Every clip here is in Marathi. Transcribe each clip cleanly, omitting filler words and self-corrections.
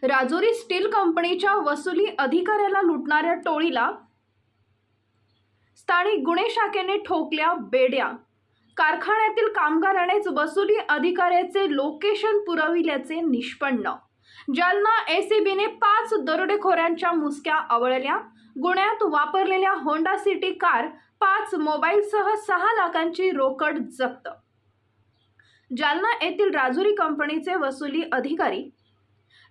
राजुरी स्टील कंपनीच्या वसुली अधिकाऱ्याला लुटणाऱ्या टोळीला स्थानिक गुन्हे शाखेने ठोकल्या बेड्या। कारखान्यातील कामगारानेच वसुली अधिकाऱ्याचे लोकेशन पुरविल्याचे निष्पन्न। जालना एसीबीने 5 दरोडेखोरांच्या मुसक्या आवळल्या। गुन्ह्यात वापरलेल्या होंडा सिटी कार, 5 मोबाईलसह 6 लाखांची रोकड जप्त। जालना येथील राजुरी कंपनीचे वसुली अधिकारी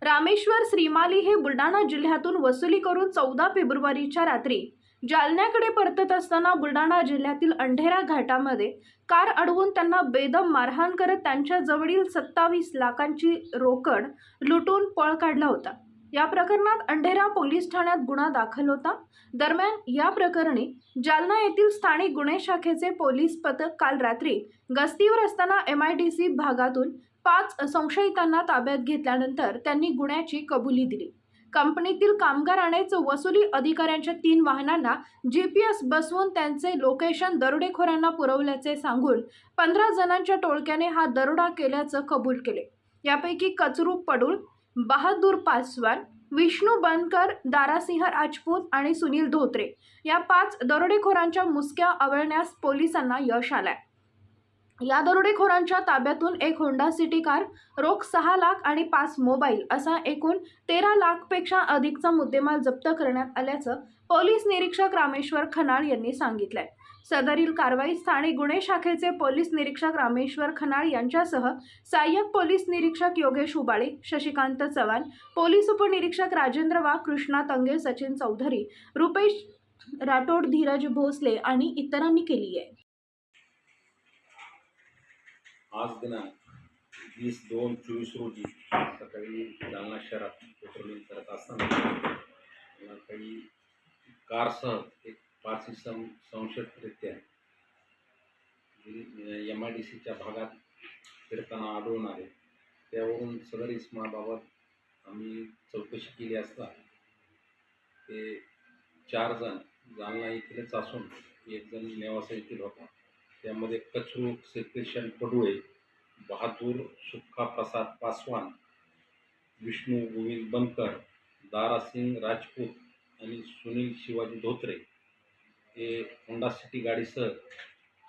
रामेश्वर श्रीमाली हे बुलढाणा जिल्ह्यातून वसुली करून 14 फेब्रुवारीच्या रात्री जालन्याकडे परतत असताना बुलढाणा जिल्ह्यातील अंढेरा घाटामध्ये कार अडवून त्यांना बेदम मारहाण करत त्यांच्या जवळील 27 लाखांची रोकड लुटून पळ काढला होता। या प्रकरणात अंढेरा पोलीस ठाण्यात गुन्हा दाखल होता। दरम्यान या प्रकरणी जालना येथील स्थानिक गुन्हे शाखेचे पोलीस पथक काल रात्री गस्तीवर असताना MIDC भागातून 5 संशयितांना ताब्यात घेतल्यानंतर त्यांनी गुन्ह्याची कबुली दिली। कंपनीतील कामगारानेच वसुली अधिकाऱ्यांच्या 3 वाहनांना GPS बसवून त्यांचे लोकेशन दरोडेखोरांना पुरवल्याचे सांगून 15 जणांच्या टोळक्याने हा दरोडा केल्याचं कबूल केले। यापैकी कचरू पडुळ, बहादूर पासवान, विष्णू बनकर, दारासिंह राजपूत आणि सुनील धोत्रे या 5 दरोडेखोरांच्या मुसक्या आवळण्यास पोलिसांना यश आलंय। या दरोडेखोरांच्या ताब्यातून एक होंडा सिटी कार, रोख 6 लाख आणि 5 मोबाईल असा एकूण 13 लाखपेक्षा अधिकचा मुद्देमाल जप्त करण्यात आल्याचं पोलीस निरीक्षक रामेश्वर खनाळ यांनी सांगितलंय। सदरील कारवाई स्थानिक गुन्हे शाखेचे पोलीस निरीक्षक रामेश्वर खनाळ यांच्यासह सहाय्यक पोलीस निरीक्षक योगेश उबाळे, शशिकांत चव्हाण, पोलीस उपनिरीक्षक राजेंद्र वाघ, कृष्णा तंगे, सचिन चौधरी, रुपेश राठोड, धीरज भोसले आणि इतरांनी केली आहे। आज दिनांक 20/2/24 रोजी सकाळी जालना शहरात पेट्रोलिंग करत असताना मला काही कारसह एक 5 इसम संशयितरित्या MIDCच्या भागात फिरताना आढळून आले। त्यावरून सदर इसमाबाबत आम्ही चौकशी केली असता ते 4 जण जालना येथीलच असून एक जण नेवासा येथील होता। त्यामध्ये कचरू श्रीकृष्ण पडुळे, बहादूर सुक्खा प्रसाद पासवान, विष्णू गोविंद बनकर, दारासिंग राजपूत आणि सुनील शिवाजी धोत्रे हे होंडा सिटी गाडीसह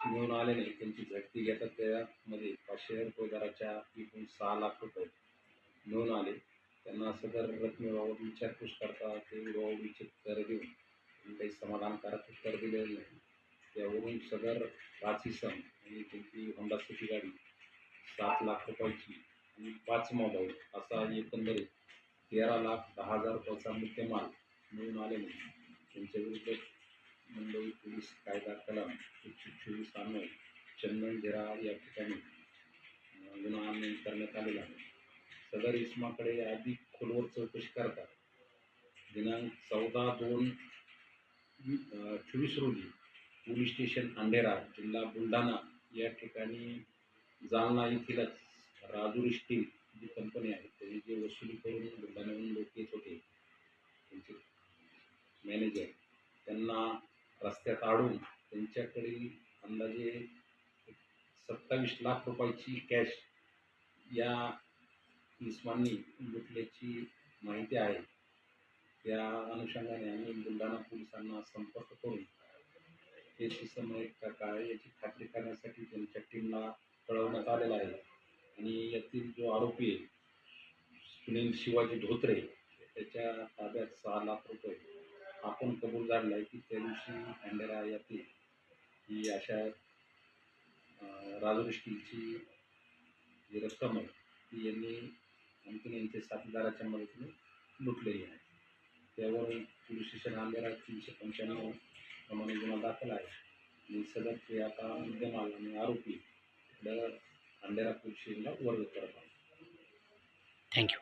मिळून आलेले त्यांची झडती घेतात। त्यामध्ये 500 रुपये दराच्या एकूण 6 लाख रुपये मिळून आले। त्यांना सदर रकमेबाबत विचारपूस करता ते विचार उत्तर देऊन काही समाधानकारक उत्तर दिलेले नाही। त्यावरून सदर 5 इसम आणि त्यांची होंडा सिटी गाडी 7 लाख रुपयाची आणि 5 मोबाईल असा एकंदरीत 13,10,000 रुपयाचा मुद्देमाल मिळून आलेले त्यांच्या विरुद्ध मुंबई पोलीस कायदा कलम 124 अन्वये चंदनझिरा या ठिकाणी गुन्हा नोंद करण्यात आलेला आहे। सदर इसमाकडे अधिक खोलवर चौकशी करता दिनांक 14/2/24 रोजी पोलीस स्टेशन अंढेरा, जिल्हा बुलढाणा या ठिकाणी जालना येथीलच राजुरी स्टील जी कंपनी आहे त्यांनी जे वसुली करून बुलढाण्याहून लोक येत होते त्यांचे मॅनेजर त्यांना रस्त्यात अडवून त्यांच्याकडील अंदाजे 27 लाख रुपयाची कॅश या इसमांनी लुटल्याची माहिती आहे। त्या अनुषंगाने आम्ही बुलढाणा पोलिसांना संपर्क करून हे इसम का काय याची खात्री करण्यासाठी त्यांच्या टीमला कळवण्यात आलेला आहे। आणि यातील जो आरोपी आहे सुनील शिवाजी धोत्रे त्याच्या ताब्यात 6 लाख रुपये आपण कबूल झालेला आहे की त्या दिवशी अंढेरा येथे ही अशा राजुरी स्टीलची जी रक्कम आहे ती यांनी आणखी यांच्या साथीदाराच्या मदतीने लुटलेली आहे। त्यावरून पोलीस स्टेशन अंढेरा 395 प्रमाणे गुन्हा दाखल आहे आणि सदरचे आता मुद्देमाल आणि आरोपी अंढेरा पोलीस स्टेशनला वर्ग करत आहे। थँक्यू।